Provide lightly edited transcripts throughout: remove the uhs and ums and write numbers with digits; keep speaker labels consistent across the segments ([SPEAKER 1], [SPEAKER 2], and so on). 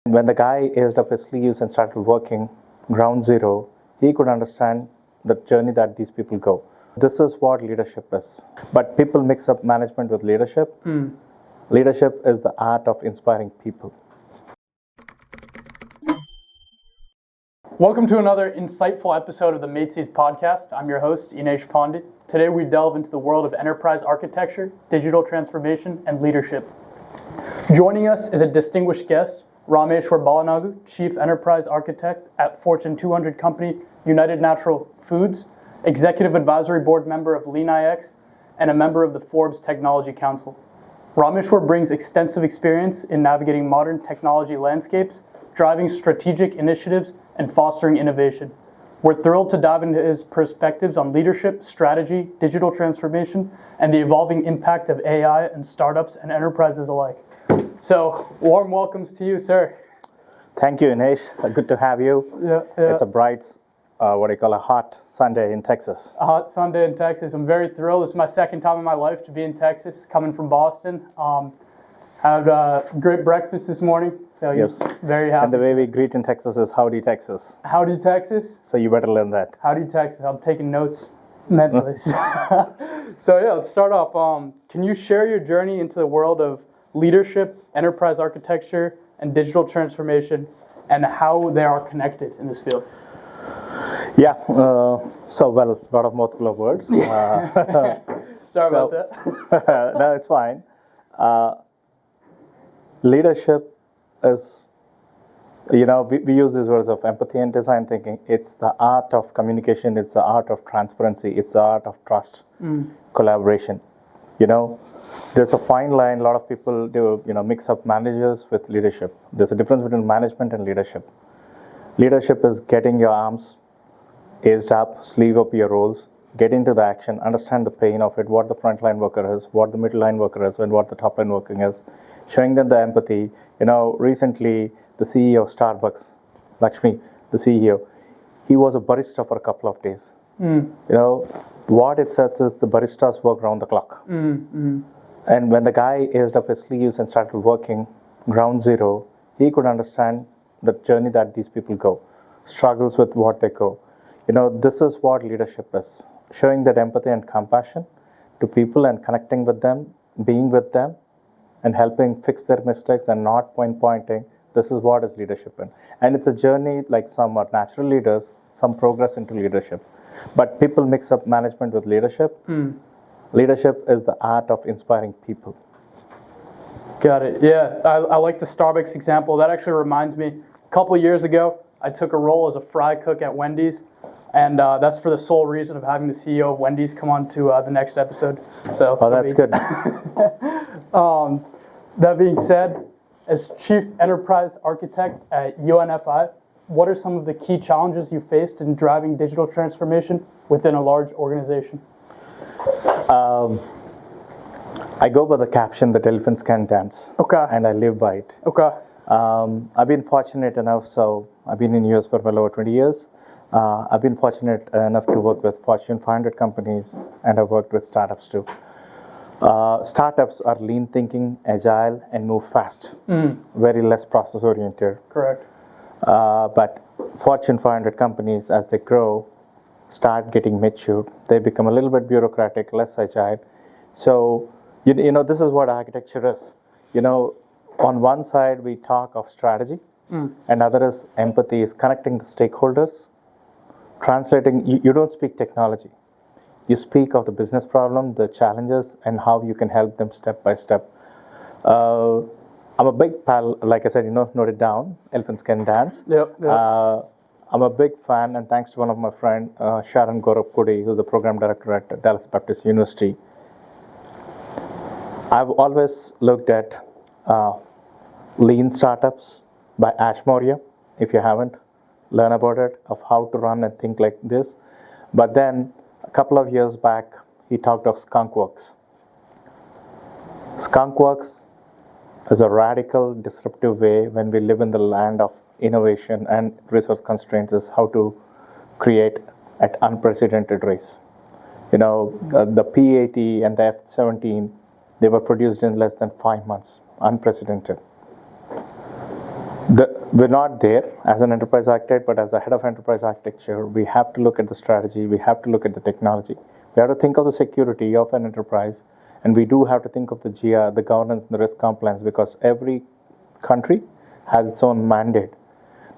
[SPEAKER 1] When the guy aised up his sleeves and started working ground zero, he could understand the journey that these people go. This is what leadership is. But people mix up management with leadership. Leadership is the art of inspiring people.
[SPEAKER 2] Welcome to another insightful episode of the Maitsys podcast. I'm your host, leanIX Pandit. Today we delve into the world of enterprise architecture, digital transformation, and leadership. Joining us is a distinguished guest, Rameshwar Balanagu, Chief Enterprise Architect at Fortune 200 company United Natural Foods, Executive Advisory Board member of leanIX, and a member of the Forbes Technology Council. Rameshwar brings extensive experience in navigating modern technology landscapes, driving strategic initiatives, and fostering innovation. We're thrilled to dive into his perspectives on leadership, strategy, digital transformation, and the evolving impact of AI and startups and enterprises alike. So, warm welcomes to you, sir.
[SPEAKER 1] Thank you, leanIX. Good to have you.
[SPEAKER 2] Yeah.
[SPEAKER 1] It's a bright, a hot Sunday in Texas.
[SPEAKER 2] A hot Sunday in Texas. I'm very thrilled. This is my second time in my life to be in Texas, coming from Boston. Had a great breakfast this morning. So
[SPEAKER 1] Yes.
[SPEAKER 2] Very happy.
[SPEAKER 1] And the way we greet in Texas is howdy, Texas.
[SPEAKER 2] Howdy, Texas.
[SPEAKER 1] So you better learn that.
[SPEAKER 2] Howdy, Texas. I'm taking notes mentally. So yeah, let's start off. Can you share your journey into the world of leadership, enterprise architecture, and digital transformation, and how they are connected in this field?
[SPEAKER 1] Yeah. A lot of mouthful of words.
[SPEAKER 2] Sorry about that.
[SPEAKER 1] No, it's fine. Leadership is, we use these words of empathy and design thinking. It's the art of communication. It's the art of transparency. It's the art of trust, collaboration. There's a fine line. A lot of people do, mix up managers with leadership. There's a difference between management and leadership. Leadership is getting your arms aised up, sleeve up your roles, get into the action, understand the pain of it, what the frontline worker is, what the middle line worker is, and what the top line working is, showing them the empathy. Recently, the CEO of Starbucks, Lakshmi, the CEO, he was a barista for a couple of days. What it says is the baristas work around the clock. And when the guy aised up his sleeves and started working ground zero, he could understand the journey that these people go, struggles with what they go. This is what leadership is, showing that empathy and compassion to people and connecting with them, being with them, and helping fix their mistakes and not pointing. This is what is leadership in. And it's a journey, like some are natural leaders, some progress into leadership. But people mix up management with leadership. Leadership is the art of inspiring people.
[SPEAKER 2] Got it. Yeah, I like the Starbucks example. That actually reminds me, a couple of years ago, I took a role as a fry cook at Wendy's. And that's for the sole reason of having the CEO of Wendy's come on to the next episode. So,
[SPEAKER 1] that's good.
[SPEAKER 2] That being said, as Chief Enterprise Architect at UNFI, what are some of the key challenges you faced in driving digital transformation within a large organization?
[SPEAKER 1] I go by the caption that elephants can dance.
[SPEAKER 2] Okay.
[SPEAKER 1] And I live by it.
[SPEAKER 2] Okay.
[SPEAKER 1] I've been fortunate enough, so I've been in the US for well over 20 years. I've been fortunate enough to work with Fortune 500 companies, and I've worked with startups too. Startups are lean thinking, agile, and move fast. Very less process oriented.
[SPEAKER 2] Correct.
[SPEAKER 1] But Fortune 500 companies, as they grow, start getting mature. They become a little bit bureaucratic, less agile. So, this is what architecture is. On one side, we talk of strategy, and other is empathy, is connecting the stakeholders, translating. You don't speak technology. You speak of the business problem, the challenges, and how you can help them step by step. I'm a big pal, like I said, note it down, elephants can dance.
[SPEAKER 2] Yep.
[SPEAKER 1] I'm a big fan, and thanks to one of my friends, Sharon Gaurav-Kudi, who's the program director at Dallas Baptist University. I've always looked at Lean Startups by Ash Maurya. If you haven't, learn about it, of how to run and think like this. But then, a couple of years back, he talked of Skunkworks. Skunkworks is a radical, disruptive way when we live in the land of innovation and resource constraints, is how to create at unprecedented rates. The P-80 and the F-17, they were produced in less than 5 months, unprecedented. We're not there as an enterprise architect, but as a head of enterprise architecture, we have to look at the strategy, we have to look at the technology, we have to think of the security of an enterprise, and we do have to think of the GR, the governance and the risk compliance, because every country has its own mandate.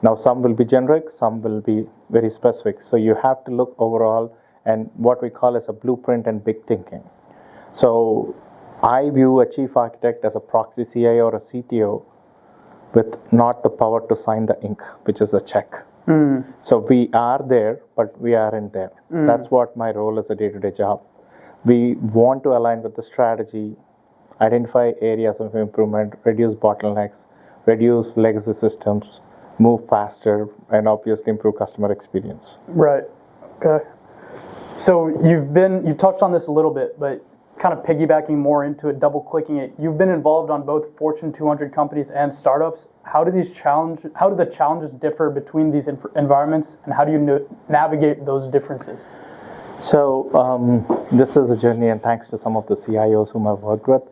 [SPEAKER 1] Now, some will be generic, some will be very specific. So you have to look overall and what we call as a blueprint and big thinking. So I view a chief architect as a proxy CIO or a CTO with not the power to sign the ink, which is a check. So we are there, but we aren't there. That's what my role is, a day-to-day job. We want to align with the strategy, identify areas of improvement, reduce bottlenecks, reduce legacy systems, move faster, and obviously improve customer experience.
[SPEAKER 2] Right. Okay. So you've touched on this a little bit, but kind of piggybacking more into it, double clicking it, you've been involved on both Fortune 200 companies and startups. How do the challenges differ between these environments, and how do you navigate those differences?
[SPEAKER 1] So this is a journey, and thanks to some of the CIOs whom I've worked with.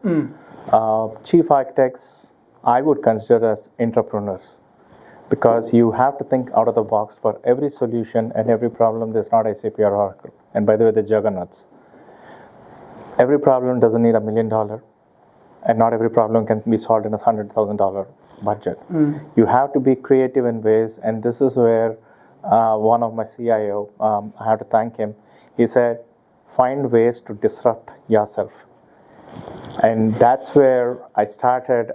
[SPEAKER 1] Chief architects, I would consider as entrepreneurs, because you have to think out of the box for every solution and every problem. There's not SAP or Oracle. And by the way, the juggernauts. Every problem doesn't need $1 million, and not every problem can be solved in a $100,000 budget. You have to be creative in ways, and this is where one of my CIO, I have to thank him. He said, find ways to disrupt yourself. And that's where I started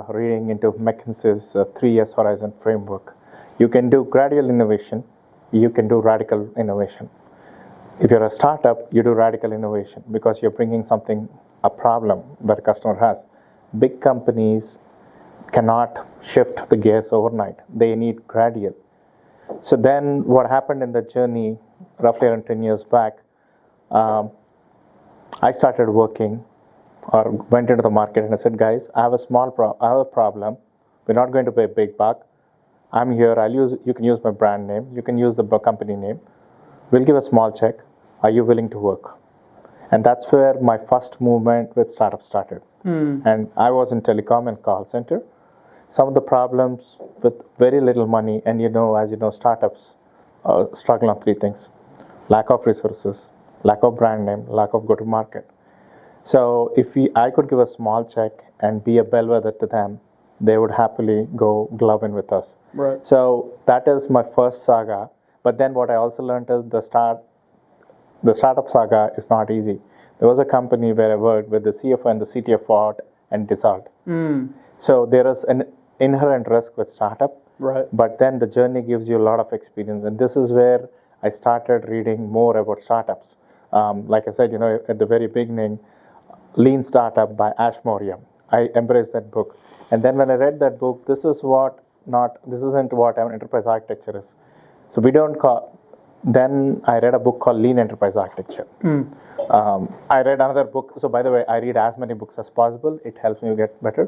[SPEAKER 1] reading into McKinsey's 3 years horizon framework. You can do gradual innovation, you can do radical innovation. If you're a startup, you do radical innovation because you're bringing something, a problem that a customer has. Big companies cannot shift the gears overnight. They need gradual. So then what happened in the journey, roughly around 10 years back, I started working or went into the market and I said, guys, I have a problem. We're not going to pay a big buck. I'm here. You can use my brand name. You can use the company name. We'll give a small check. Are you willing to work? And that's where my first movement with startups started. And I was in telecom and call center. Some of the problems with very little money, and as you know, startups struggle on 3 things: lack of resources, lack of brand name, lack of go-to-market. So if I could give a small check and be a bellwether to them, they would happily go glove in with us.
[SPEAKER 2] Right.
[SPEAKER 1] So that is my first saga. But then what I also learned is the startup saga is not easy. There was a company where I worked with the CFO and the CTO fought and dissolved. So there is an inherent risk with startup.
[SPEAKER 2] Right.
[SPEAKER 1] But then the journey gives you a lot of experience. And this is where I started reading more about startups. Like I said, at the very beginning, Lean Startup by Ash Maurya. I embraced that book. And then when I read that book, this isn't what an enterprise architecture is. So then I read a book called Lean Enterprise Architecture. I read another book. So by the way, I read as many books as possible. It helps me get better.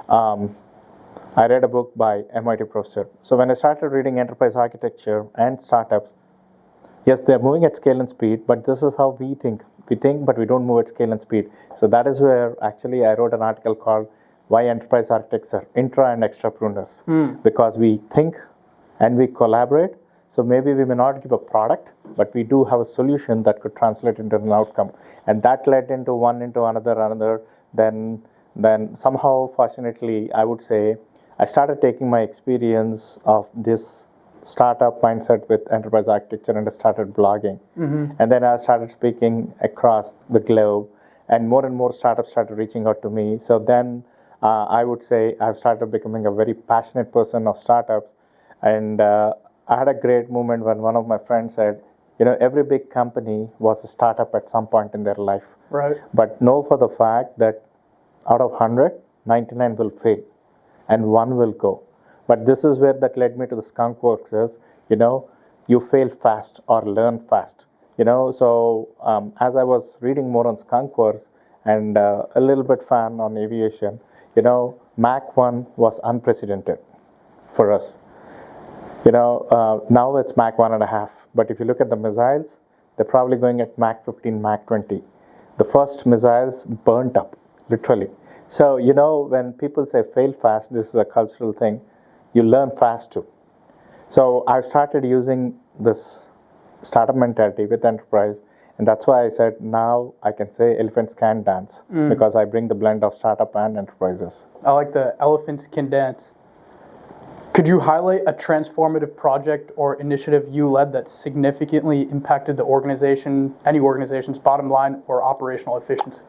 [SPEAKER 1] I read a book by MIT professor. So when I started reading enterprise architecture and startups, yes, they're moving at scale and speed, but this is how we think. We think, but we don't move at scale and speed. So that is where actually I wrote an article called Why Enterprise Architects Are Intra and Extrapreneurs. Because we think and we collaborate. So maybe we may not give a product, but we do have a solution that could translate into an outcome. And that led into another. Then somehow, fortunately, I would say, I started taking my experience of this startup mindset with enterprise architecture and I started blogging. And then I started speaking across the globe, and more startups started reaching out to me. So then I would say I've started becoming a very passionate person of startups. And I had a great moment when one of my friends said, every big company was a startup at some point in their life.
[SPEAKER 2] Right.
[SPEAKER 1] But know for the fact that out of 100, 99 will fail and 1 will go. But this is where that led me to the Skunk Works is, you fail fast or learn fast. So as I was reading more on Skunk Works and a little bit fan on aviation, Mach 1 was unprecedented for us. Now it's Mach 1.5. But if you look at the missiles, they're probably going at Mach 15, Mach 20. The first missiles burnt up, literally. So, when people say fail fast, this is a cultural thing. you learn fast too. So I've started using this startup mentality with enterprise, and that's why I said now I can say elephants can dance because I bring the blend of startup and enterprises.
[SPEAKER 2] I like the elephants can dance. Could you highlight a transformative project or initiative you led that significantly impacted the organization, any organization's bottom line or operational efficiency?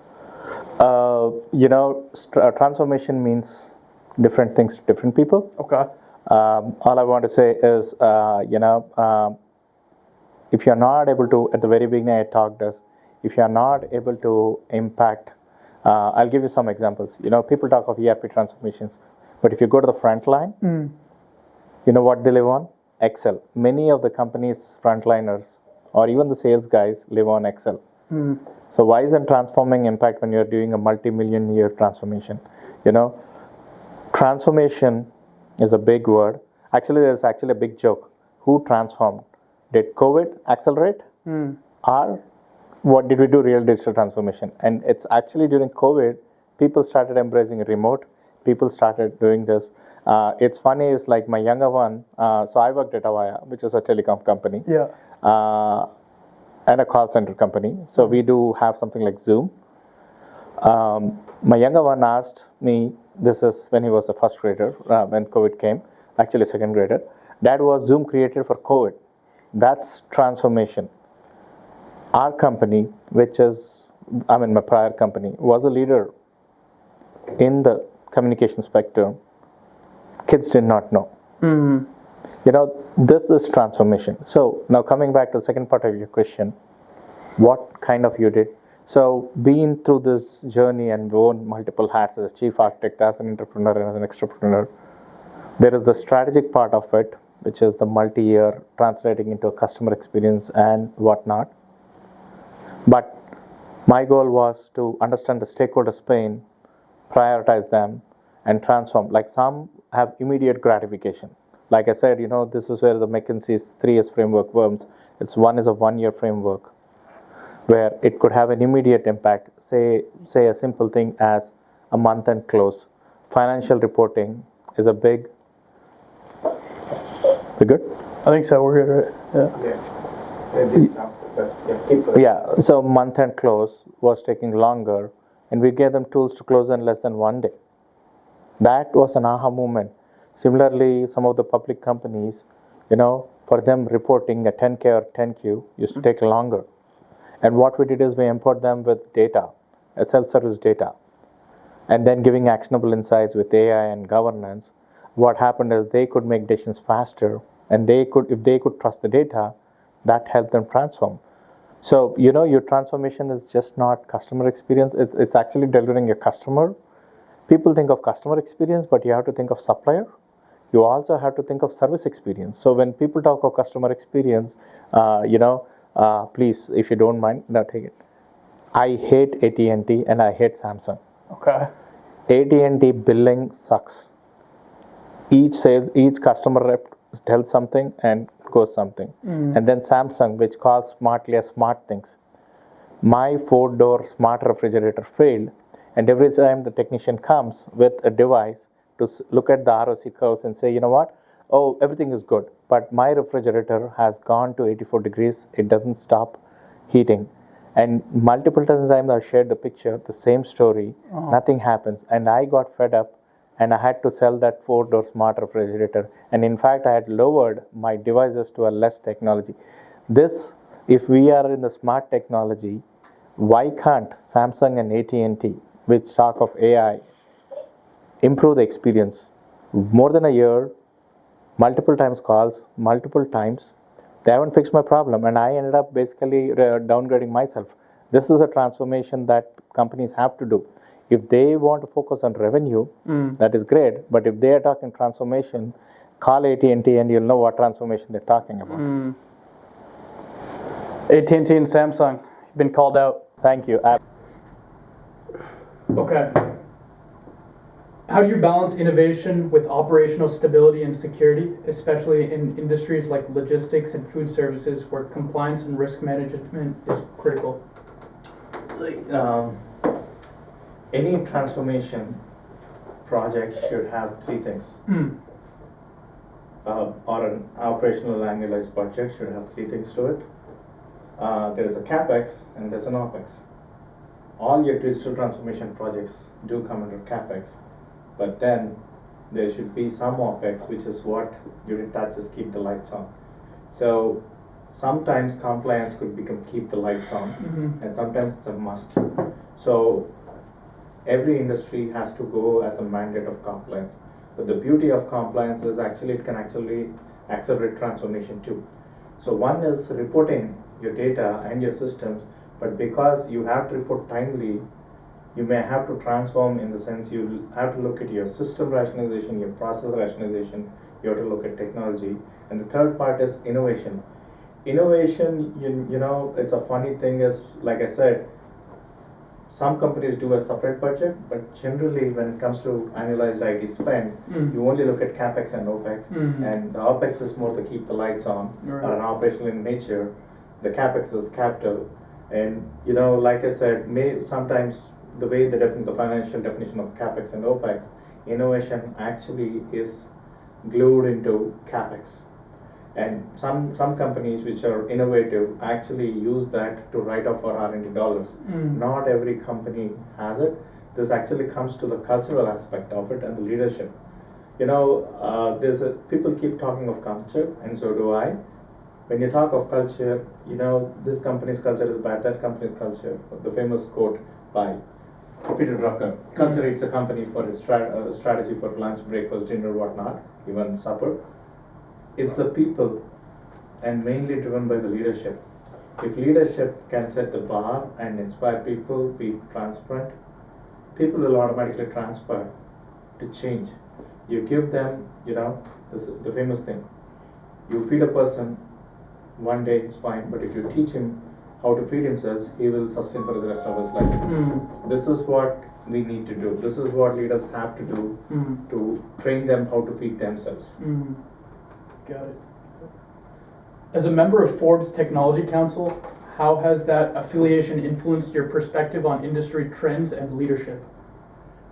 [SPEAKER 1] Transformation means different things to different people.
[SPEAKER 2] Okay.
[SPEAKER 1] All I want to say is, if you're not able to, at the very beginning I talked this, if you're not able to impact, I'll give you some examples. People talk of ERP transformations, but if you go to the front line, you know what they live on? Excel. Many of the company's frontliners or even the sales guys live on Excel. So why isn't transforming impact when you're doing a multi-million year transformation? Transformation is a big word. Actually, there's actually a big joke. Who transformed? Did COVID accelerate? Or what did we do real digital transformation? And it's actually during COVID, people started embracing remote. People started doing this. It's funny, it's like my younger one, so I worked at Avaya, which is a telecom company.
[SPEAKER 2] Yeah.
[SPEAKER 1] And a call center company. So we do have something like Zoom. My younger one asked me, this is when he was a first grader, when COVID came, actually second grader. Dad, was Zoom created for COVID? That's transformation. Our company, which is, my prior company, was a leader in the communication spectrum. Kids did not know. This is transformation. So now coming back to the second part of your question, what kind of you did? So being through this journey and worn multiple hats as a chief architect, as an entrepreneur and as an extrapreneur, there is the strategic part of it, which is the multi-year translating into a customer experience and whatnot. But my goal was to understand the stakeholders' pain, prioritize them, and transform. Like some have immediate gratification. Like I said, this is where the McKinsey's 3S framework works. One is a 1-year framework where it could have an immediate impact. Say a simple thing as a month-end close. Financial reporting is a big. We good?
[SPEAKER 2] I think so. We're good, right?
[SPEAKER 1] Yeah. So month-end close was taking longer, and we gave them tools to close in less than 1 day. That was an aha moment. Similarly, some of the public companies, for them reporting a 10K or 10Q used to take longer. And what we did is we empowered them with data, a self-service data, and then giving actionable insights with AI and governance. What happened is they could make decisions faster, and if they could trust the data, that helped them transform. So, your transformation is just not customer experience. It's actually delivering a customer. People think of customer experience, but you have to think of supplier. You also have to think of service experience. So when people talk of customer experience, please, if you don't mind, now take it. I hate AT&T and I hate Samsung.
[SPEAKER 2] Okay.
[SPEAKER 1] AT&T billing sucks. Each customer rep tells something and goes something. And then Samsung, which calls smartly as smart things. My 4-door smart refrigerator failed, and every time the technician comes with a device to look at the ROC curves and say, you know what? Oh, everything is good, but my refrigerator has gone to 84 degrees. It doesn't stop heating. And multiple times I've shared the picture, the same story, nothing happens. And I got fed up and I had to sell that 4-door smart refrigerator. And in fact, I had lowered my devices to a less technology. This, if we are in the smart technology, why can't Samsung and AT&T, which talk of AI, improve the experience? More than a year, multiple times calls, multiple times, they haven't fixed my problem, and I ended up basically downgrading myself. This is a transformation that companies have to do. If they want to focus on revenue, that is great, but if they are talking transformation, call AT&T and you'll know what transformation they're talking about.
[SPEAKER 2] AT&T and Samsung, you've been called out.
[SPEAKER 1] Thank you.
[SPEAKER 2] Okay. How do you balance innovation with operational stability and security, especially in industries like logistics and food services where compliance and risk management is critical?
[SPEAKER 1] Any transformation project should have 3 things. or an operational annualized budget should have three things to it. There is a CapEx and there's an OpEx. All your digital transformation projects do come under CapEx, but then there should be some OpEx, which is what unit touches keep the lights on. So sometimes compliance could become keep the lights on, and sometimes it's a must. So every industry has to go as a mandate of compliance. But the beauty of compliance is actually it can actually accelerate transformation too. So one is reporting your data and your systems, but because you have to report timely, you may have to transform in the sense you have to look at your system rationalization, your process rationalization, you have to look at technology. And the third part is innovation. Innovation, you know, it's a funny thing is, like I said, some companies do a separate budget, but generally when it comes to annualized IT spend, you only look at CapEx and OpEx, and the OpEx is more to keep the lights on, or an operational in nature. The CapEx is capital, and you know, like I said, sometimes the way the financial definition of CapEx and OpEx, innovation actually is glued into CapEx. And some companies which are innovative actually use that to write off for R&D dollars. Not every company has it. This actually comes to the cultural aspect of it and the leadership. You know, people keep talking of culture, and so do I. When you talk of culture, you know, this company's culture is bad, that company's culture. The famous quote by Peter Drucker: culture eats a company for its strategy for lunch, breakfast, dinner, whatnot, even supper. It's the people, and mainly driven by the leadership. If leadership can set the bar and inspire people, be transparent, people will automatically transpire to change. You give them, you know, the famous thing. You feed a person, one day it's fine, but if you teach him how to feed himself, he will sustain for the rest of his life. This is what we need to do. This is what leaders have to do to train them how to feed themselves.
[SPEAKER 2] Got it. As a member of Forbes Technology Council, how has that affiliation influenced your perspective on industry trends and leadership?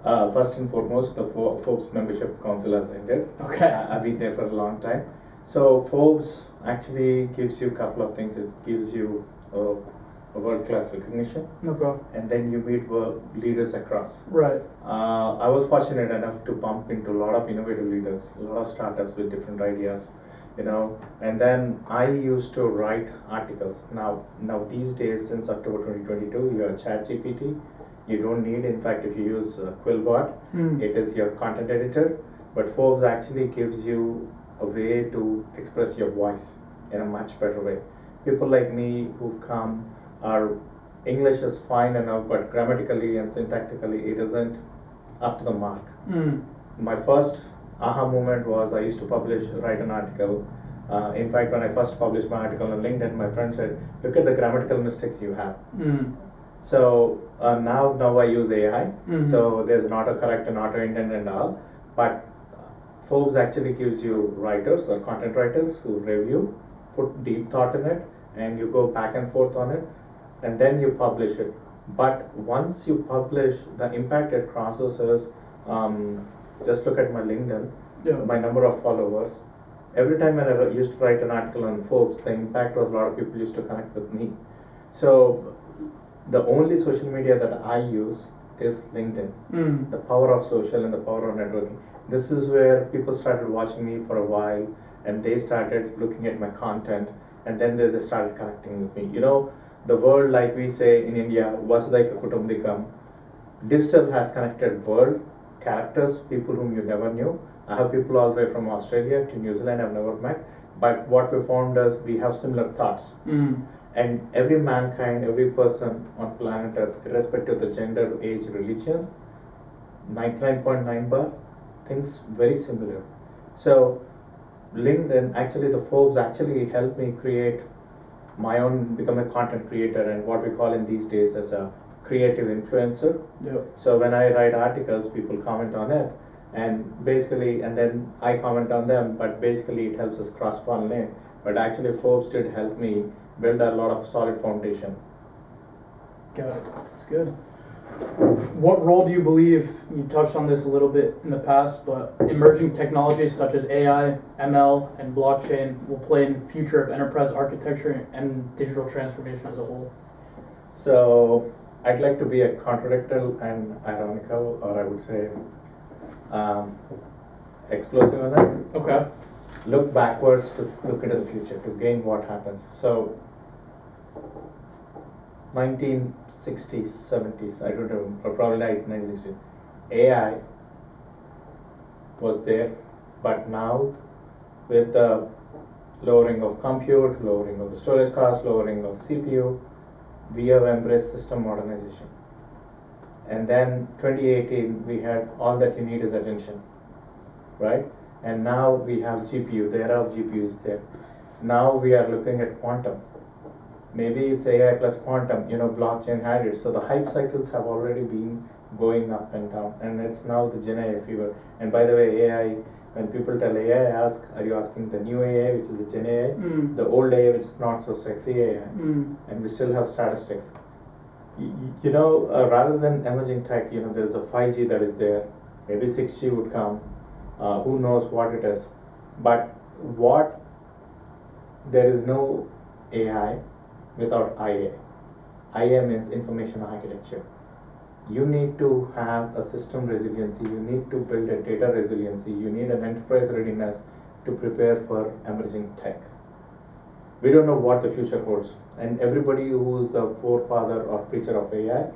[SPEAKER 1] First and foremost, the Forbes Membership Council has ended.
[SPEAKER 2] Okay.
[SPEAKER 1] I've been there for a long time. So Forbes actually gives you a couple of things. It gives you a world-class recognition.
[SPEAKER 2] No problem.
[SPEAKER 1] And then you meet leaders across.
[SPEAKER 2] Right.
[SPEAKER 1] I was fortunate enough to bump into a lot of innovative leaders, a lot of startups with different ideas, you know. And then I used to write articles. Now these days, since October 2022, you have ChatGPT. You don't need, in fact, if you use Quillbot, it is your content editor. But Forbes actually gives you a way to express your voice in a much better way. People like me who've come, our English is fine enough, but grammatically and syntactically it isn't up to the mark. My first aha moment was I used to write an article. In fact, when I first published my article on LinkedIn, my friend said, "Look at the grammatical mistakes you have." So now I use AI. So there's an autocorrect and auto-indent and all. But Forbes actually gives you writers or content writers who review, put deep thought in it, and you go back and forth on it, and then you publish it. But once you publish, the impact it crosses is, just look at my LinkedIn, my number of followers. Every time when I used to write an article on Forbes, the impact was a lot of people used to connect with me. So the only social media that I use is LinkedIn. The power of social and the power of networking. This is where people started watching me for a while, and they started looking at my content, and then they started connecting with me. You know, the world, like we say in India, Vasudhaika Kutumbikam. Digital has connected world, characters, people whom you never knew. I have people all the way from Australia to New Zealand I've never met, but what we found is we have similar thoughts. And every mankind, every person on planet Earth, irrespective of the gender, age, religion, 99.9 bar, thinks very similar. So LinkedIn, actually the Forbes actually helped me create my own, become a content creator, and what we call in these days as a creative influencer. So when I write articles, people comment on it, and basically, and then I comment on them, but basically it helps us cross-pollinate. But actually Forbes did help me build a lot of solid foundation.
[SPEAKER 2] Got it. That's good. What role do you believe, you touched on this a little bit in the past, but emerging technologies such as AI, ML, and blockchain will play in the future of enterprise architecture and digital transformation as a whole?
[SPEAKER 1] So I'd like to be a contradictory and ironical, or I would say explosive in it.
[SPEAKER 2] Okay.
[SPEAKER 1] Look backwards to look into the future, to gain what happens. So 1960s, 70s, I don't know, or probably 1960s, AI was there, but now with the lowering of compute, lowering of the storage cost, lowering of the CPU, we have embraced system modernization. And then 2018, we had all that you need is attention, right? And now we have GPU, the era of GPU is there. Now we are looking at quantum. Maybe it's AI plus quantum, blockchain had it. So the hype cycles have already been going up and down, and it's now the Gen AI fever. And by the way, AI, when people tell AI, ask, are you asking the new AI, which is the Gen AI, the old AI, which is not so sexy AI, and we still have statistics. Rather than emerging tech, there's a 5G that is there, maybe 6G would come, who knows what it is. But there is no AI without IA. IA means information architecture. You need to have a system resiliency, you need to build a data resiliency, you need an enterprise readiness to prepare for emerging tech. We don't know what the future holds, and everybody who's the forefather or preacher of AI,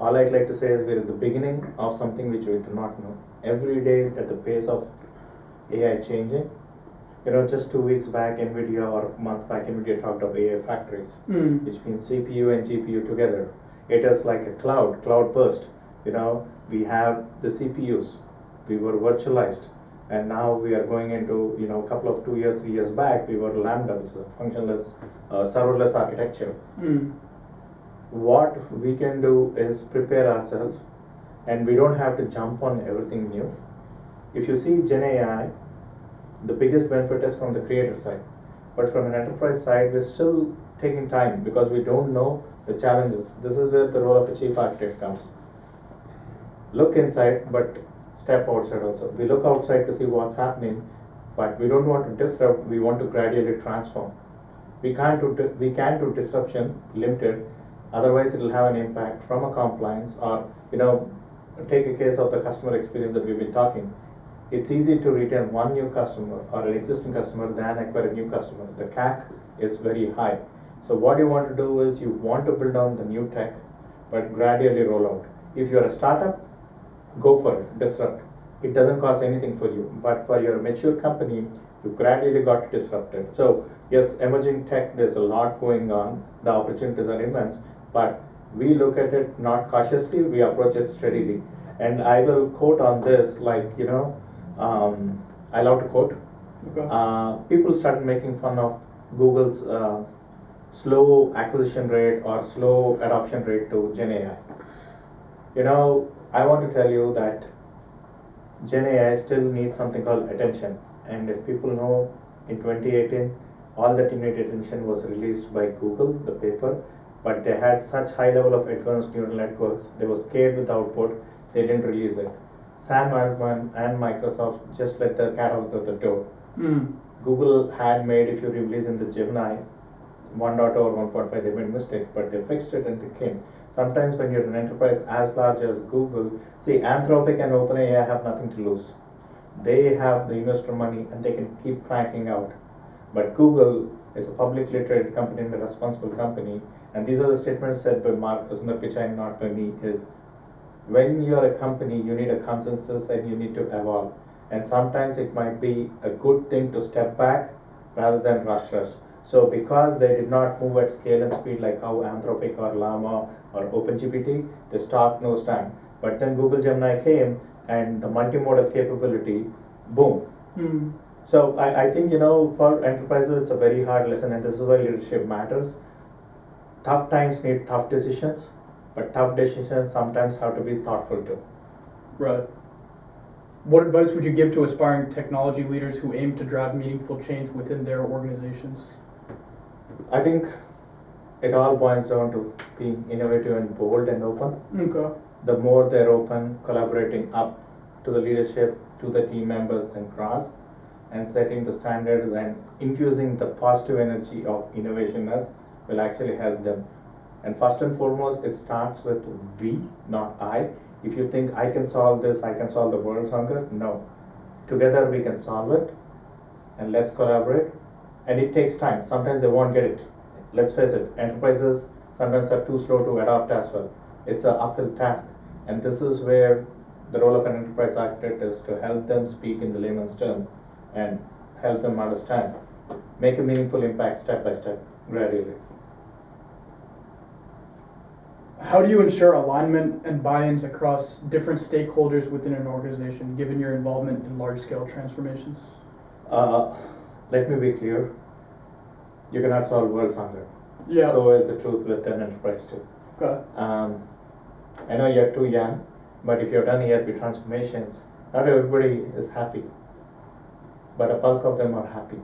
[SPEAKER 1] all I'd like to say is we're at the beginning of something which we do not know. Every day at the pace of AI changing, just 2 weeks back, NVIDIA, or a month back, NVIDIA talked of AI factories, which means CPU and GPU together. It is like a cloud burst. We have the CPUs, we were virtualized, and now we are going into, a couple of 2 years, 3 years back, we were Lambda, which is a functionless, serverless architecture. What we can do is prepare ourselves, and we don't have to jump on everything new. If you see Gen AI, the biggest benefit is from the creator side, but from an enterprise side, we're still taking time because we don't know the challenges. This is where the role of a chief architect comes. Look inside, but step outside also. We look outside to see what's happening, but we don't want to disrupt, we want to gradually transform. We can't do disruption limited, otherwise it will have an impact from a compliance, or take a case of the customer experience that we've been talking. It's easy to retain one new customer or an existing customer than acquire a new customer. The CAC is very high. So what you want to do is you want to build on the new tech, but gradually roll out. If you're a startup, go for it, disrupt. It doesn't cost anything for you, but for your mature company, you gradually got disrupted. So yes, emerging tech, there's a lot going on. The opportunities are immense, but we look at it not cautiously, we approach it steadily. And I will quote on this, I love to quote. Okay. People started making fun of Google's slow acquisition rate or slow adoption rate to Gen AI. I want to tell you that Gen AI still needs something called attention. And if people know, in 2018, all that you need attention was released by Google, the paper, but they had such high level of advanced neural networks, they were scared with the output, they didn't release it. Sam Altman and Microsoft just let the cat out of the door. Google had made, if you release in the Gemini 1.0 or 1.5, they made mistakes, but they fixed it and they came. Sometimes when you're an enterprise as large as Google, see, Anthropic and OpenAI have nothing to lose. They have the investor money and they can keep cranking out. But Google is a publicly traded company and a responsible company, and these are the statements said by Mark Sundar Pichai, not by me, is when you're a company, you need a consensus and you need to evolve. And sometimes it might be a good thing to step back rather than rush. So because they did not move at scale and speed like how Anthropic or Llama or OpenGPT, the stock no stand. But then Google Gemini came and the multimodal capability, boom. So I think, for enterprises, it's a very hard lesson, and this is why leadership matters. Tough times need tough decisions, but tough decisions sometimes have to be thoughtful too.
[SPEAKER 2] Right. What advice would you give to aspiring technology leaders who aim to drive meaningful change within their organizations?
[SPEAKER 1] I think it all boils down to being innovative and bold and open.
[SPEAKER 2] Okay.
[SPEAKER 1] the more they're open, collaborating up to the leadership, to the team members and cross, and setting the standards and infusing the positive energy of innovationness will actually help them. And first and foremost, it starts with we, not I. If you think I can solve this, I can solve the world's hunger, no. Together we can solve it, and let's collaborate. And it takes time. Sometimes they won't get it. Let's face it, enterprises sometimes are too slow to adopt as well. It's an uphill task. And this is where the role of an enterprise architect is to help them speak in the layman's term and help them understand, make a meaningful impact step by step, gradually.
[SPEAKER 2] How do you ensure alignment and buy-ins across different stakeholders within an organization, given your involvement in large-scale transformations?
[SPEAKER 1] Let me be clear. You cannot solve world's hunger.
[SPEAKER 2] Yeah.
[SPEAKER 1] So is the truth with an enterprise too.
[SPEAKER 2] Okay.
[SPEAKER 1] I know you're too young, but if you've done ERP transformations, not everybody is happy, but a bulk of them are happy.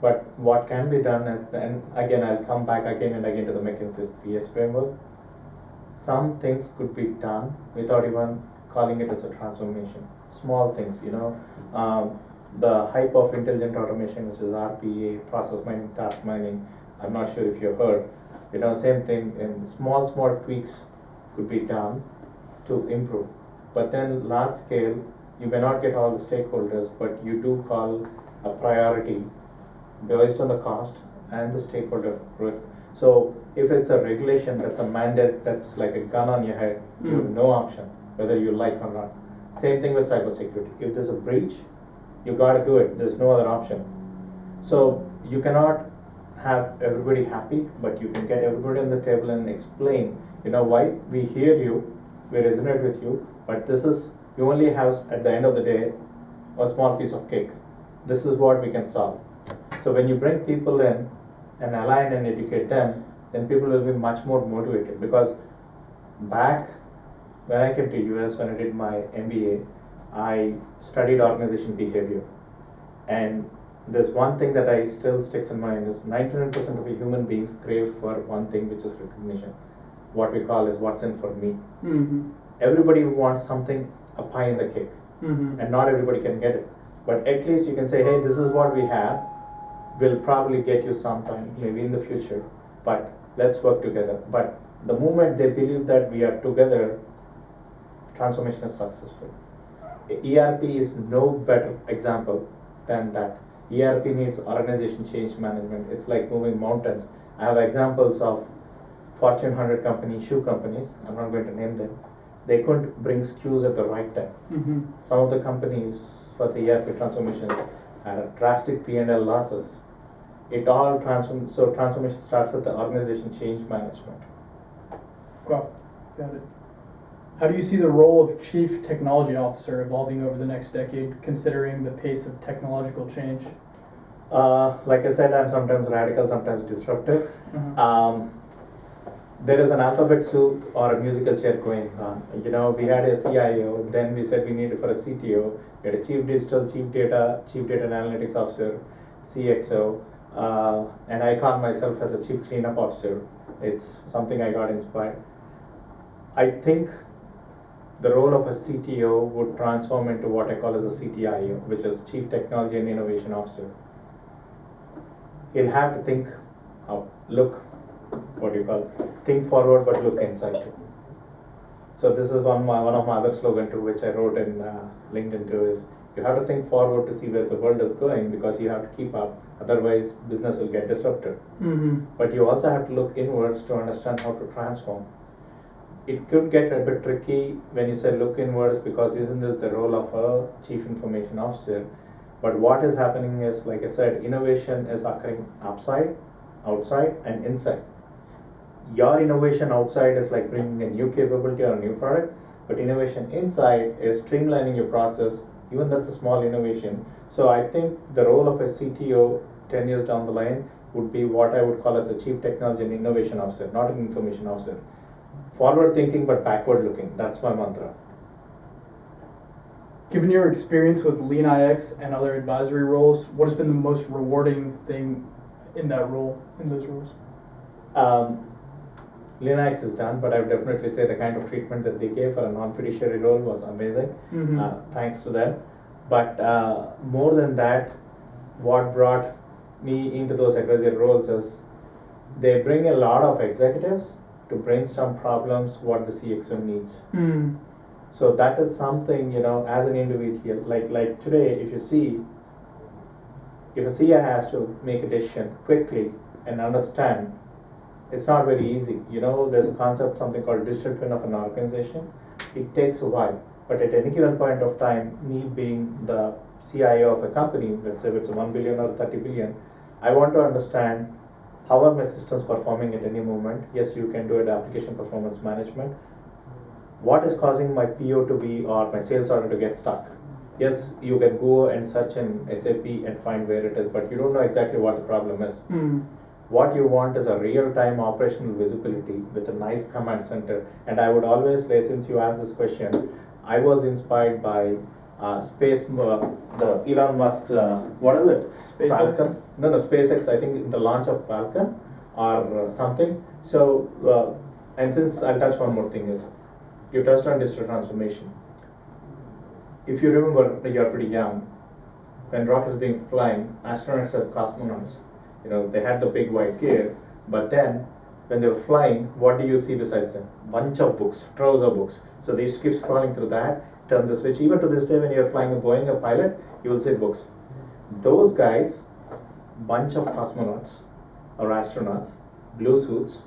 [SPEAKER 1] But what can be done, and again, I'll come back again and again to the McKinsey's 3S framework. Some things could be done without even calling it as a transformation. Small things, the hype of intelligent automation, which is RPA, process mining, task mining. I'm not sure if you've heard. Same thing. And small tweaks could be done to improve. But then large scale, you may not get all the stakeholders, but you do call a priority based on the cost and the stakeholder risk. So if it's a regulation that's a mandate that's like a gun on your head, you have no option, whether you like or not. Same thing with cybersecurity. If there's a breach, you gotta do it. There's no other option. So you cannot have everybody happy, but you can get everybody on the table and explain, why we hear you, we resonate with you, but this is, you only have at the end of the day a small piece of cake. This is what we can solve. So when you bring people in and align and educate them, then people will be much more motivated. Because back when I came to US, when I did my MBA, I studied organization behavior. And there's one thing that I still sticks in mind is 99% of human beings crave for one thing, which is recognition. What we call is what's in for me.
[SPEAKER 2] Mm-hmm.
[SPEAKER 1] Everybody wants something, a pie in the cake.
[SPEAKER 2] Mm-hmm.
[SPEAKER 1] And not everybody can get it. But at least you can say, hey, this is what we have. We'll probably get you sometime, maybe in the future, but let's work together. But the moment they believe that we are together, transformation is successful. ERP is no better example than that. ERP needs organization change management. It's like moving mountains. I have examples of Fortune 100 companies, shoe companies, I'm not going to name them. They couldn't bring SKUs at the right time.
[SPEAKER 2] Mm-hmm.
[SPEAKER 1] Some of the companies for the ERP transformation had drastic P&L losses. It all so transformation starts with the organization change management.
[SPEAKER 2] Got it. How do you see the role of Chief Technology Officer evolving over the next decade, considering the pace of technological change?
[SPEAKER 1] Like I said, I'm sometimes radical, sometimes disruptive.
[SPEAKER 2] Uh-huh.
[SPEAKER 1] There is an alphabet soup or a musical chair going on. We had a CIO, then we said we needed for a CTO, we had a Chief Digital, Chief Data and Analytics Officer, CXO, and I call myself as a Chief Cleanup Officer. It's something I got inspired. I think the role of a CTO would transform into what I call as a CTIO, which is Chief Technology and Innovation Officer. He'll have to think, think forward but look inside too. So this is one of my other slogan too, which I wrote in LinkedIn too, is you have to think forward to see where the world is going, because you have to keep up, otherwise business will get disrupted.
[SPEAKER 2] Mm-hmm.
[SPEAKER 1] But you also have to look inwards to understand how to transform. It could get a bit tricky when you say look inwards, because isn't this the role of a Chief Information Officer? But what is happening is, like I said, innovation is occurring outside, and inside. Your innovation outside is like bringing a new capability or a new product, but innovation inside is streamlining your process. Even that's a small innovation. So I think the role of a CTO 10 years down the line would be what I would call as a Chief Technology and Innovation Officer, not an Information Officer. Forward thinking but backward looking. That's my mantra.
[SPEAKER 2] Given your experience with leanIX and other advisory roles, what has been the most rewarding thing in those roles?
[SPEAKER 1] leanIX is done, but I would definitely say the kind of treatment that they gave for a non-fiduciary role was amazing. Thanks to them. But more than that, what brought me into those advisory roles is they bring a lot of executives to brainstorm problems what the CXO needs. So that is something, as an individual, like today, if a CI has to make a decision quickly and understand, it's not very easy. There's a concept, something called digital twin of an organization. It takes a while, but at any given point of time, me being the CIO of a company, let's say if it's 1 billion or 30 billion, I want to understand how are my systems performing at any moment. Yes, you can do it, application performance management. What is causing my PO to be or my sales order to get stuck? Yes, you can go and search in SAP and find where it is, but you don't know exactly what the problem is. What you want is a real-time operational visibility with a nice command center. And I would always say, since you asked this question, I was inspired by the Elon Musk's, what is it?
[SPEAKER 2] SpaceX?
[SPEAKER 1] Falcon? No, SpaceX, I think the launch of Falcon or something. So, and since I'll touch one more thing is, you touched on digital transformation. If you remember, you're pretty young, when rockets being flying, astronauts are cosmonauts. They had the big white gear, but then when they were flying, what do you see besides them? Bunch of books, troves of books. So they used to keep scrolling through that, turn the switch. Even to this day, when you're flying a Boeing, a pilot, you will see books. Those guys, bunch of cosmonauts or astronauts, blue suits,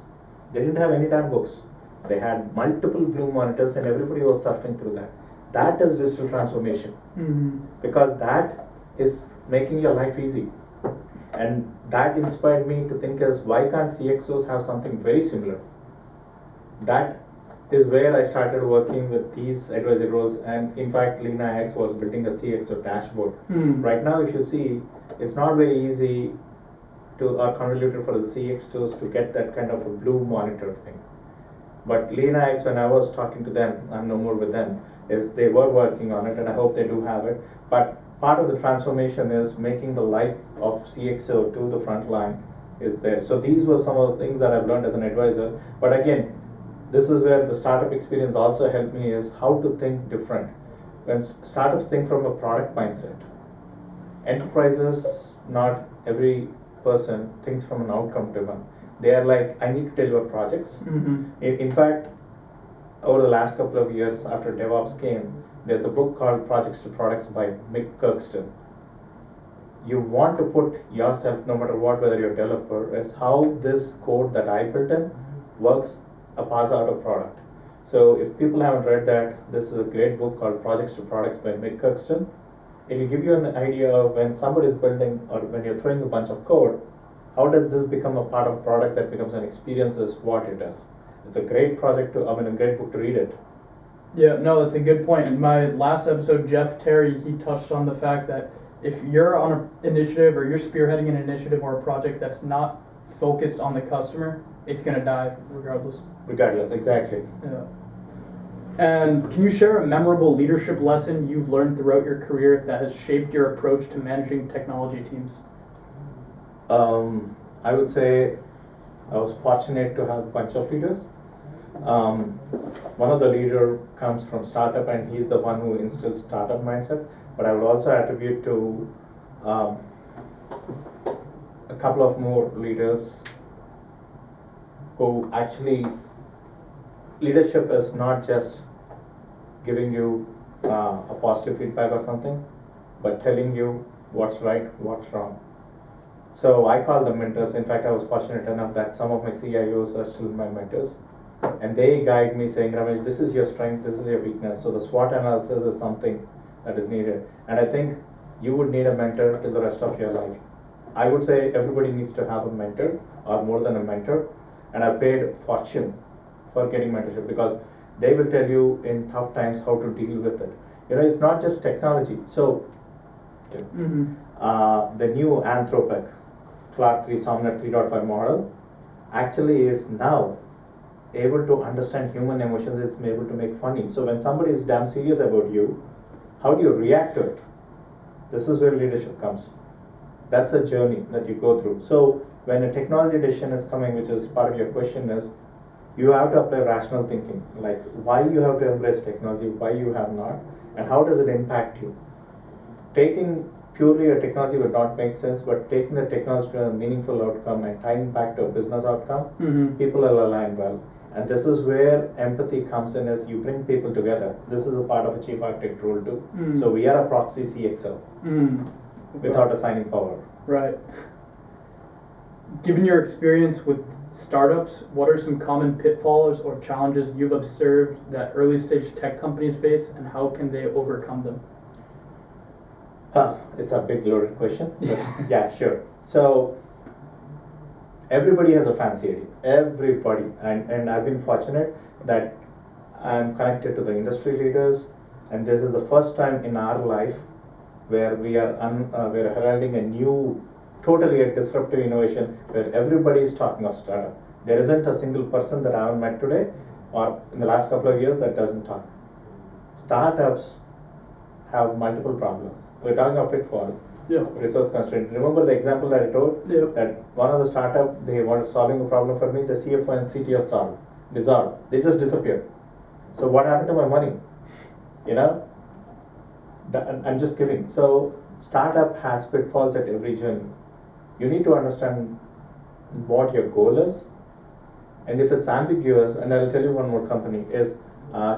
[SPEAKER 1] they didn't have any damn books. They had multiple blue monitors and everybody was surfing through that. That is digital transformation. Because that is making your life easy. And that inspired me to think is, why can't CXOs have something very similar? That is where I started working with these advisory roles, and in fact leanIX was building a CXO dashboard. Right now, if you see, it's not very easy or convoluted for the CXOs to get that kind of a blue monitor thing. But leanIX, when I was talking to them, I'm no more with them, is they were working on it, and I hope they do have it. But part of the transformation is making the life of CXO to the front line is there. So these were some of the things that I've learned as an advisor. But again, this is where the startup experience also helped me, is how to think different. When startups think from a product mindset, enterprises, not every person thinks from an outcome driven. They are like, I need to deliver projects. In fact, over the last couple of years after DevOps came, there's a book called Projects to Products by Mick Kirkston. You want to put yourself, no matter what, whether you're a developer, as how this code that I built in works a pass out of product. So if people haven't read that, this is a great book called Projects to Products by Mick Kirkston. It will give you an idea of when somebody is building, or when you're throwing a bunch of code, how does this become a part of a product that becomes an experience, is what it is. It's a great project a great book to read it.
[SPEAKER 2] Yeah, no, that's a good point. In my last episode, Jeff Terry, he touched on the fact that if you're on an initiative or you're spearheading an initiative or a project that's not focused on the customer, it's going to die regardless.
[SPEAKER 1] Regardless, exactly.
[SPEAKER 2] Yeah. And can you share a memorable leadership lesson you've learned throughout your career that has shaped your approach to managing technology teams?
[SPEAKER 1] I would say I was fortunate to have a bunch of leaders. One of the leader comes from startup, and he's the one who instills startup mindset. But I would also attribute to a couple of more leaders who actually, leadership is not just giving you a positive feedback or something, but telling you what's right, what's wrong. So I call them mentors. In fact, I was fortunate enough that some of my CIOs are still my mentors. And they guide me saying, Ramesh, this is your strength, this is your weakness. So the SWOT analysis is something that is needed. And I think you would need a mentor to the rest of your life. I would say everybody needs to have a mentor or more than a mentor. And I paid fortune for getting mentorship, because they will tell you in tough times how to deal with it. It's not just technology. So the new Anthropic Claude 3 Sonnet 3.5 model actually is now able to understand human emotions. It's able to make funny. So when somebody is damn serious about you, how do you react to it? This is where leadership comes. That's a journey that you go through. So when a technology decision is coming, which is part of your question, is you have to apply rational thinking, like why you have to embrace technology, why you have not, and how does it impact you. Taking purely a technology would not make sense, but taking the technology to a meaningful outcome and tying back to a business outcome, people will align well. And this is where empathy comes in, as you bring people together. This is a part of a chief architect role too. So we are a proxy CXO without assigning power.
[SPEAKER 2] Right. Given your experience with startups, what are some common pitfalls or challenges you've observed that early stage tech companies face, and how can they overcome them?
[SPEAKER 1] It's a big loaded question, but yeah, sure. So everybody has a fancy idea, everybody, and I've been fortunate that I'm connected to the industry leaders, and this is the first time in our life where we're heralding a new, totally a disruptive innovation where everybody is talking of startup. There isn't a single person that I have met today or in the last couple of years that doesn't talk. Startups have multiple problems. We're talking of pitfall, resource constraint. Remember the example that I told? That one of the startup, they were solving a problem for me, the CFO and CTO dissolved. They just disappeared. So what happened to my money? You know? I'm just giving. So startup has pitfalls at every journey. You need to understand what your goal is, and if it's ambiguous, and I'll tell you one more company, is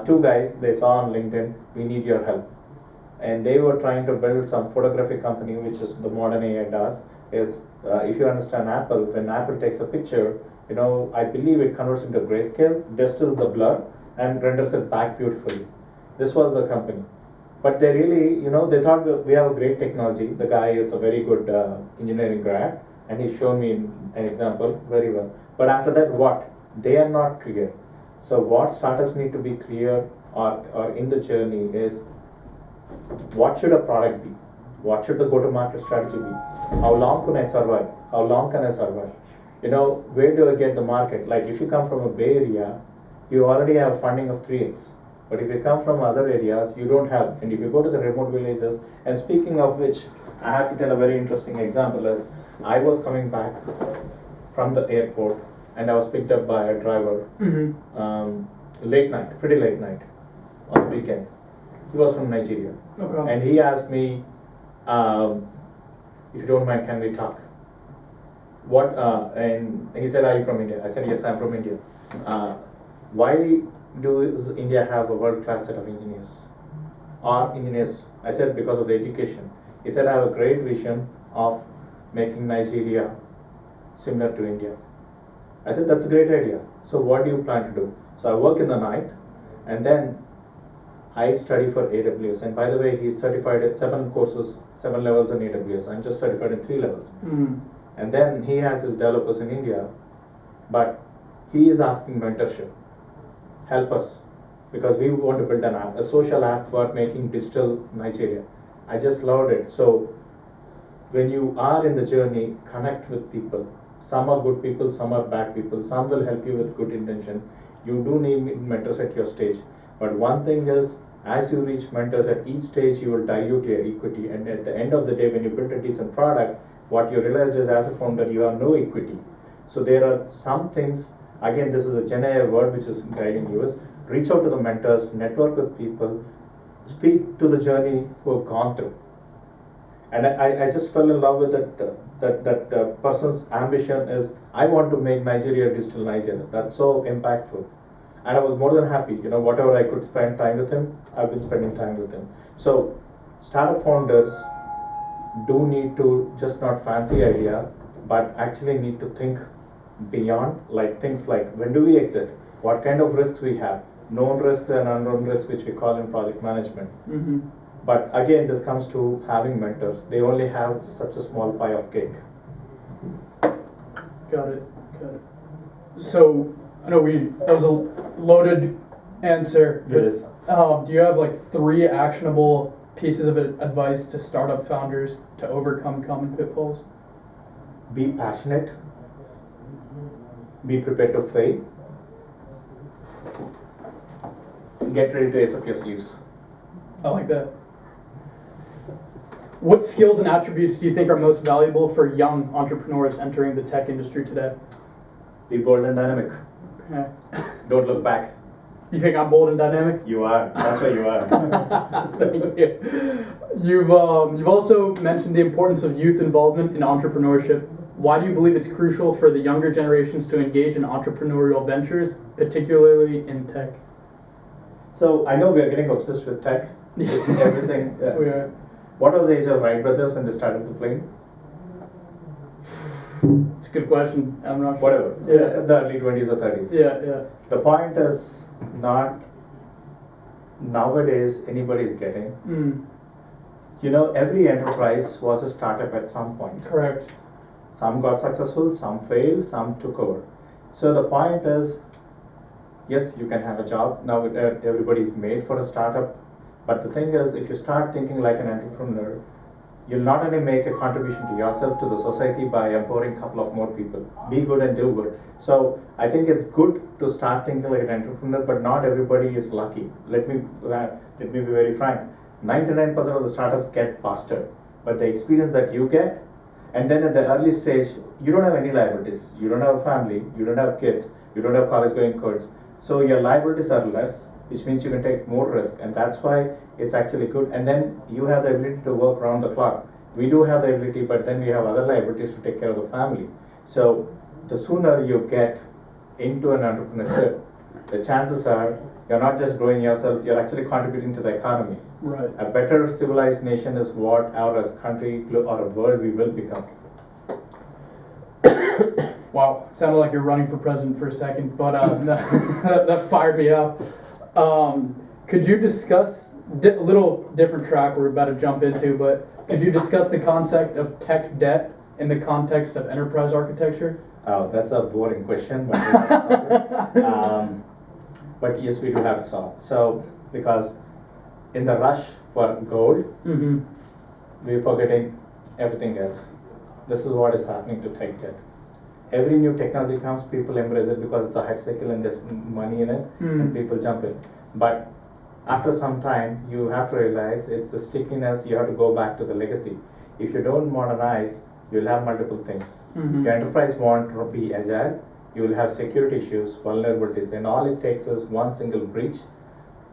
[SPEAKER 1] two guys, they saw on LinkedIn, we need your help. And they were trying to build some photography company, which is the modern AI does, is if you understand Apple, when Apple takes a picture, you know, I believe it converts into grayscale, distills the blur, and renders it back beautifully. This was the company. But they really, you know, they thought we have a great technology. The guy is a very good engineering grad, and he's shown me an example very well. But after that, what? They are not clear. So what startups need to be clear or in the journey is, what should a product be? What should the go-to-market strategy be? How long can I survive? How long can I survive? You know, where do I get the market? Like if you come from a Bay Area, you already have funding of 3x. But if you come from other areas, you don't have. And if you go to the remote villages, and speaking of which, I have to tell a very interesting example is, I was coming back from the airport and I was picked up by a driver, late night, pretty late night, on the weekend. He was from Nigeria.
[SPEAKER 2] Okay.
[SPEAKER 1] And he asked me, if you don't mind, can we talk? And he said, are you from India? I said, yes, I'm from India. Why does India have a world-class set of engineers? Or engineers? I said, because of the education. He said, I have a great vision of making Nigeria similar to India. I said, that's a great idea. So what do you plan to do? So I work in the night, and then I study for AWS. And by the way, he's certified at 7 courses, 7 levels in AWS. I'm just certified in 3 levels. And then he has his developers in India, but he is asking mentorship. Help us, because we want to build an app, a social app for making digital Nigeria. I just loved it. So when you are in the journey, connect with people. Some are good people, some are bad people, some will help you with good intention. You do need mentors at your stage. But one thing is, as you reach mentors at each stage, you will dilute your equity. And at the end of the day, when you build a decent product, what you realize is, as a founder, you have no equity. So there are some things, again, this is a Gen AI word which is guiding you, is reach out to the mentors, network with people, speak to the journey who have gone through. And I just fell in love with that person's ambition is, I want to make Nigeria digital Nigeria. That's so impactful. And I was more than happy, you know, whatever I could spend time with him, I've been spending time with him. So startup founders do need to just not fancy idea, but actually need to think beyond, like things like, when do we exit? What kind of risks we have? Known risks and unknown risks, which we call in project management. But again, this comes to having mentors. They only have such a small pie of cake.
[SPEAKER 2] Got it. So I know that was a loaded answer.
[SPEAKER 1] It is.
[SPEAKER 2] Do you have like 3 actionable pieces of advice to startup founders to overcome common pitfalls?
[SPEAKER 1] Be passionate. Be prepared to fail. Get ready to ace up your sleeves.
[SPEAKER 2] I like that. What skills and attributes do you think are most valuable for young entrepreneurs entering the tech industry today?
[SPEAKER 1] Be bold and dynamic.
[SPEAKER 2] Yeah.
[SPEAKER 1] Don't look back.
[SPEAKER 2] You think I'm bold and dynamic?
[SPEAKER 1] You are. That's what you are.
[SPEAKER 2] Thank you. You've also mentioned the importance of youth involvement in entrepreneurship. Why do you believe it's crucial for the younger generations to engage in entrepreneurial ventures, particularly in tech?
[SPEAKER 1] So I know we are getting obsessed with tech. It's everything.
[SPEAKER 2] We are.
[SPEAKER 1] What was the age of Wright brothers when they started the plane?
[SPEAKER 2] It's a good question. I'm not sure.
[SPEAKER 1] Whatever.
[SPEAKER 2] Yeah.
[SPEAKER 1] The early 20s or 30s.
[SPEAKER 2] Yeah.
[SPEAKER 1] The point is not nowadays anybody's getting. You know, every enterprise was a startup at some point.
[SPEAKER 2] Correct.
[SPEAKER 1] Some got successful, some failed, some took over. So the point is, yes, you can have a job. Now everybody's made for a startup. But the thing is, if you start thinking like an entrepreneur, you'll not only make a contribution to yourself, to the society by empowering a couple of more people. Be good and do good. So I think it's good to start thinking like an entrepreneur, but not everybody is lucky. Let me be very frank. 99% of the startups get busted, but the experience that you get, and then at the early stage, you don't have any liabilities. You don't have a family, you don't have kids, you don't have college going kids. So your liabilities are less, which means you can take more risk, and that's why it's actually good. And then you have the ability to work around the clock. We do have the ability, but then we have other liabilities to take care of the family. So the sooner you get into an entrepreneurship, the chances are you're not just growing yourself, you're actually contributing to the economy.
[SPEAKER 2] Right.
[SPEAKER 1] A better civilized nation is what our as a country or a world we will become.
[SPEAKER 2] Wow, sounded like you're running for president for a second, but that fired me up. Could you discuss a little different track we're about to jump into, but could you discuss the concept of tech debt in the context of enterprise architecture?
[SPEAKER 1] Oh, that's a boring question, but but yes, we do have to solve. So because in the rush for gold, we're forgetting everything else. This is what is happening to tech debt. Every new technology comes, people embrace it because it's a hype cycle and there's money in it, and people jump in. But after some time, you have to realize it's the stickiness. You have to go back to the legacy. If you don't modernize, you'll have multiple things. Your enterprise won't be agile. You will have security issues, vulnerabilities, and all it takes is one single breach.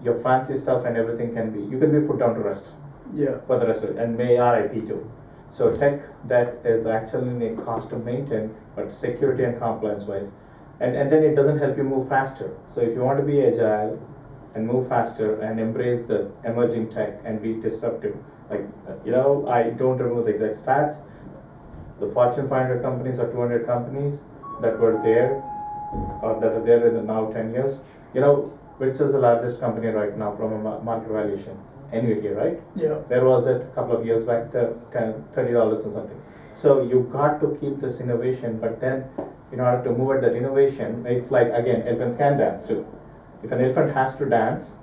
[SPEAKER 1] Your fancy stuff and everything you can be put down to rest.
[SPEAKER 2] Yeah.
[SPEAKER 1] For the rest of it, and may RIP too. So tech that is actually a cost to maintain, but security and compliance wise, and then it doesn't help you move faster. So if you want to be agile and move faster and embrace the emerging tech and be disruptive, like I don't remember the exact stats. The Fortune 500 companies or 200 companies that were there or that are there in the now 10 years. Which is the largest company right now from a market valuation? NVIDIA, right?
[SPEAKER 2] Yeah.
[SPEAKER 1] Where was it a couple of years back? $30 or something. So you got to keep this innovation, but then in order to move at that innovation, it's like, again, elephants can dance too. If an elephant has to dance,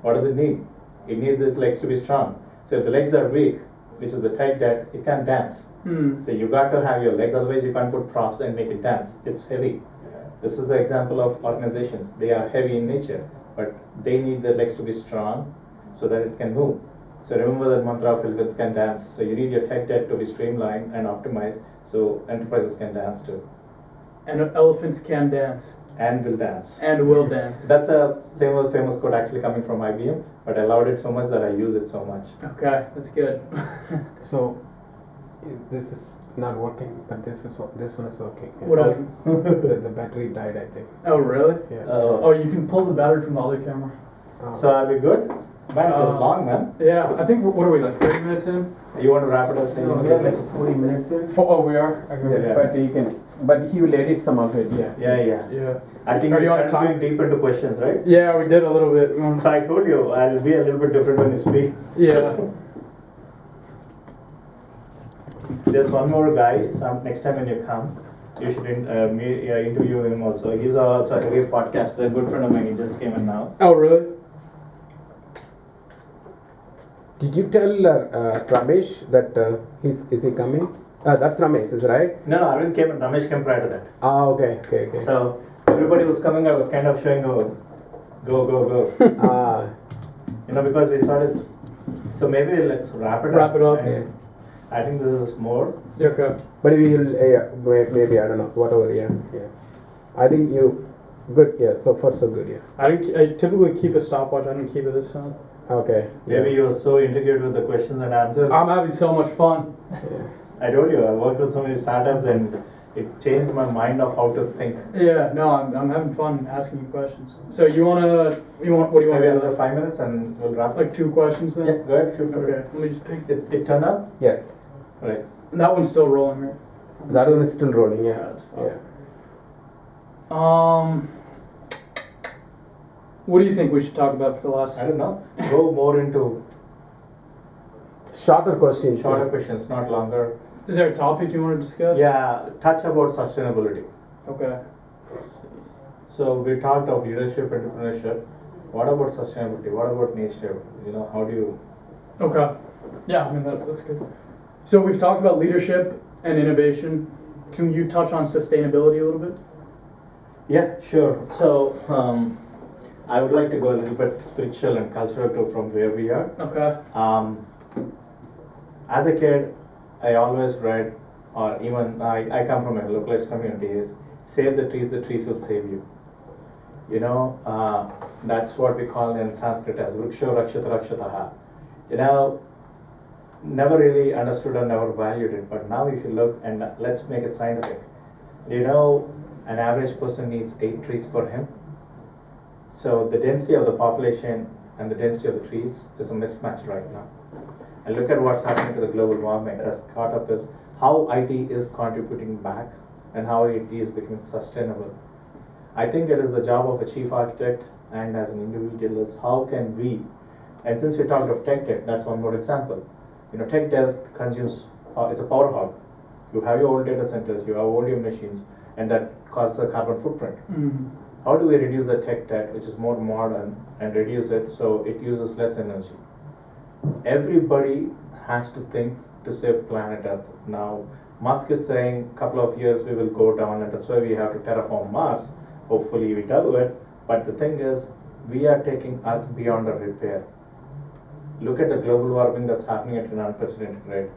[SPEAKER 1] what does it need? It needs its legs to be strong. So if the legs are weak, which is the tech debt, it can't dance. So you got to have your legs, otherwise you can't put props and make it dance. It's heavy. This is the example of organizations. They are heavy in nature, but they need their legs to be strong so that it can move. So remember that mantra of elephants can dance. So you need your tech debt to be streamlined and optimized so enterprises can dance too.
[SPEAKER 2] And elephants can dance.
[SPEAKER 1] And will dance.
[SPEAKER 2] And will dance.
[SPEAKER 1] That's a famous quote actually coming from IBM, but I loved it so much that I use it so much.
[SPEAKER 2] Okay, that's good.
[SPEAKER 3] So this is not working, but this one is working.
[SPEAKER 2] What happened?
[SPEAKER 3] The battery died, I think.
[SPEAKER 2] Oh, really?
[SPEAKER 3] Yeah.
[SPEAKER 2] Oh, you can pull the battery from the other camera.
[SPEAKER 1] So are we good? Man, it was long, man.
[SPEAKER 2] Yeah, I think, what are we, like 30 minutes in?
[SPEAKER 1] You want to wrap it up?
[SPEAKER 3] No, we are like 40 minutes in.
[SPEAKER 2] Oh, we are? Okay.
[SPEAKER 1] Yeah.
[SPEAKER 3] But he will edit some of it, yeah.
[SPEAKER 1] Yeah. I think
[SPEAKER 2] Are
[SPEAKER 1] we
[SPEAKER 2] you on a
[SPEAKER 1] started
[SPEAKER 2] time?
[SPEAKER 1] going deep into questions, right?
[SPEAKER 2] Yeah, we did a little bit.
[SPEAKER 1] So I told you, I'll be a little bit different when you speak.
[SPEAKER 2] Yeah.
[SPEAKER 1] There's one more guy, next time when you come, you should interview him also. He's also a heavy podcaster, a good friend of mine, he just came in now.
[SPEAKER 2] Oh, really?
[SPEAKER 3] Did you tell Ramesh that is he coming? That's Ramesh, is right?
[SPEAKER 1] No, Arvind came and Ramesh came prior to that.
[SPEAKER 3] Okay.
[SPEAKER 1] So everybody was coming, I was kind of showing go. Because we started, so maybe let's wrap it up.
[SPEAKER 2] Yeah.
[SPEAKER 1] I think this is more.
[SPEAKER 2] Okay.
[SPEAKER 3] But we will, maybe, I don't know, whatever, yeah. I think you Good. Yeah. So far so good. Yeah.
[SPEAKER 2] I typically keep a stopwatch. I didn't keep it this time.
[SPEAKER 3] Okay.
[SPEAKER 1] Maybe you were so integrated with the questions and answers.
[SPEAKER 2] I'm having so much fun.
[SPEAKER 3] Yeah.
[SPEAKER 1] I told you, I worked with so many startups and it changed my mind of how to think.
[SPEAKER 2] Yeah, no, I'm having fun asking you questions. So what do you want
[SPEAKER 1] Maybe
[SPEAKER 2] to do?
[SPEAKER 1] another 5 minutes and we'll wrap.
[SPEAKER 2] Like 2 questions then?
[SPEAKER 1] Yeah, go ahead, shoot for it.
[SPEAKER 2] Okay, let me just pick.
[SPEAKER 1] It turned up?
[SPEAKER 3] Yes.
[SPEAKER 1] Right.
[SPEAKER 2] That one's still rolling, right?
[SPEAKER 3] That one is still rolling.
[SPEAKER 2] Yeah,
[SPEAKER 3] Yeah.
[SPEAKER 2] that's fine. What do you think we should talk about for the last?
[SPEAKER 1] I don't know. Go more into
[SPEAKER 3] Shorter questions.
[SPEAKER 1] shorter questions, not longer.
[SPEAKER 2] Is there a topic you want to discuss?
[SPEAKER 1] Yeah, touch about sustainability.
[SPEAKER 2] Okay.
[SPEAKER 1] So we talked of leadership, entrepreneurship. What about sustainability? What about nature? You know, how do you?
[SPEAKER 2] Okay. Yeah, I mean that's good. So we've talked about leadership and innovation. Can you touch on sustainability a little bit?
[SPEAKER 1] Yeah, sure. So I would like to go a little bit spiritual and cultural too from where we are.
[SPEAKER 2] Okay.
[SPEAKER 1] As a kid, I always read, or even I come from a localized community, is save the trees will save you. You know, that's what we call in Sanskrit as Vriksho Rakshata Rakshataha. You know, never really understood or never valued it, but now if you look, and let's make it scientific. You know, an average person needs 8 trees per him. So the density of the population and the density of the trees is a mismatch right now. And look at what's happening to the global warming as caught up is how IT is contributing back and how IT is becoming sustainable. I think it is the job of a chief architect and as an individual is how can we, and since we talked of tech debt, that's one more example. You know, tech debt consumes, it's a power hog. You have your old data centers, you have all your machines, and that causes a carbon footprint.
[SPEAKER 2] Mm-hmm.
[SPEAKER 1] How do we reduce the tech debt, which is more modern, and reduce it so it uses less energy? Everybody has to think to save planet Earth. Now, Musk is saying a couple of years we will go down, and that's why we have to terraform Mars. Hopefully we do it. But the thing is, we are taking Earth beyond a repair. Look at the global warming that's happening at an unprecedented rate.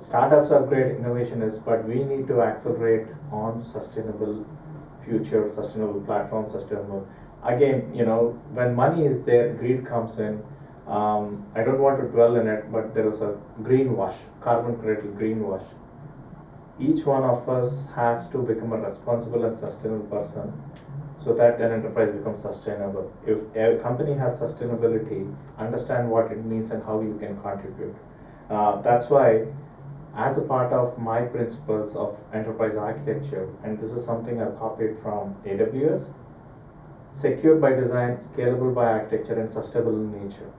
[SPEAKER 1] Startups are great, innovation is, but we need to accelerate on sustainable future, sustainable platforms, sustainable. Again, you know, when money is there, greed comes in. I don't want to dwell in it, but there is a greenwash, carbon credit greenwash. Each one of us has to become a responsible and sustainable person so that an enterprise becomes sustainable. If a company has sustainability, understand what it means and how you can contribute. That's why, as a part of my principles of enterprise architecture, and this is something I've copied from AWS, secure by design, scalable by architecture, and sustainable in nature.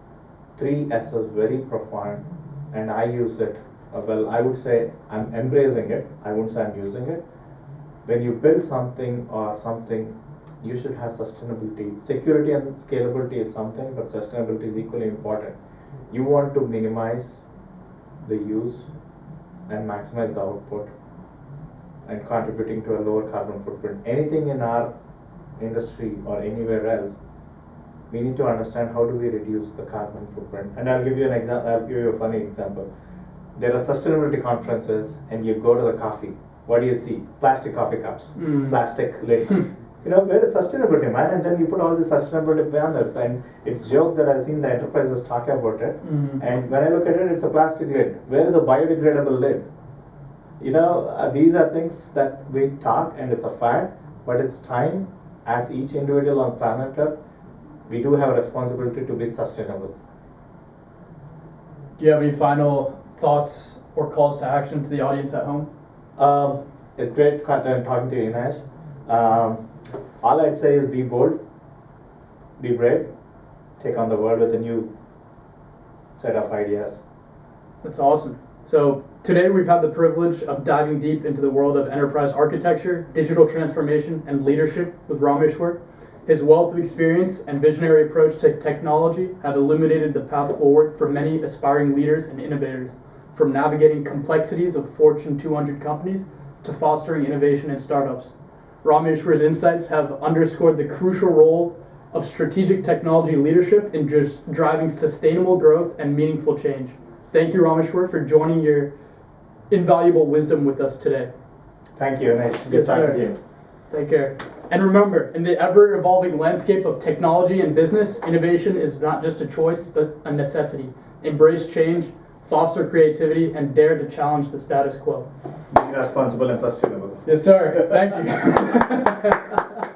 [SPEAKER 1] 3 S's very profound, and I use it. Well, I would say I'm embracing it. I wouldn't say I'm using it. When you build something or something, you should have sustainability. Security and scalability is something, but sustainability is equally important. You want to minimize the use and maximize the output and contributing to a lower carbon footprint. Anything in our industry or anywhere else, we need to understand how do we reduce the carbon footprint. And I'll give you an example. I'll give you a funny example. There are sustainability conferences, and you go to the coffee. What do you see? Plastic coffee cups, plastic lids. You know, where is sustainability, man? And then you put all these sustainability banners, and it's joke that I've seen the enterprises talk about it. And when I look at it, it's a plastic lid. Where is a biodegradable lid? You know, these are things that we talk, and it's a fact. But it's time, as each individual on planet Earth, we do have a responsibility to be sustainable.
[SPEAKER 2] Do you have any final thoughts or calls to action to the audience at home?
[SPEAKER 1] It's great talking to you, Nash. All I'd say is be bold, be brave, take on the world with a new set of ideas.
[SPEAKER 2] That's awesome. So today we've had the privilege of diving deep into the world of enterprise architecture, digital transformation, and leadership with Rameshwar. His wealth of experience and visionary approach to technology have illuminated the path forward for many aspiring leaders and innovators, from navigating complexities of Fortune 200 companies to fostering innovation in startups. Rameshwar's insights have underscored the crucial role of strategic technology leadership in just driving sustainable growth and meaningful change. Thank you, Rameshwar, for joining your invaluable wisdom with us today.
[SPEAKER 1] Thank you, Nash. Good
[SPEAKER 2] Yes,
[SPEAKER 1] talking
[SPEAKER 2] sir.
[SPEAKER 1] to you.
[SPEAKER 2] Take care. And remember, in the ever-evolving landscape of technology and business, innovation is not just a choice, but a necessity. Embrace change, foster creativity, and dare to challenge the status quo.
[SPEAKER 1] Be responsible and sustainable.
[SPEAKER 2] Yes, sir. Thank you.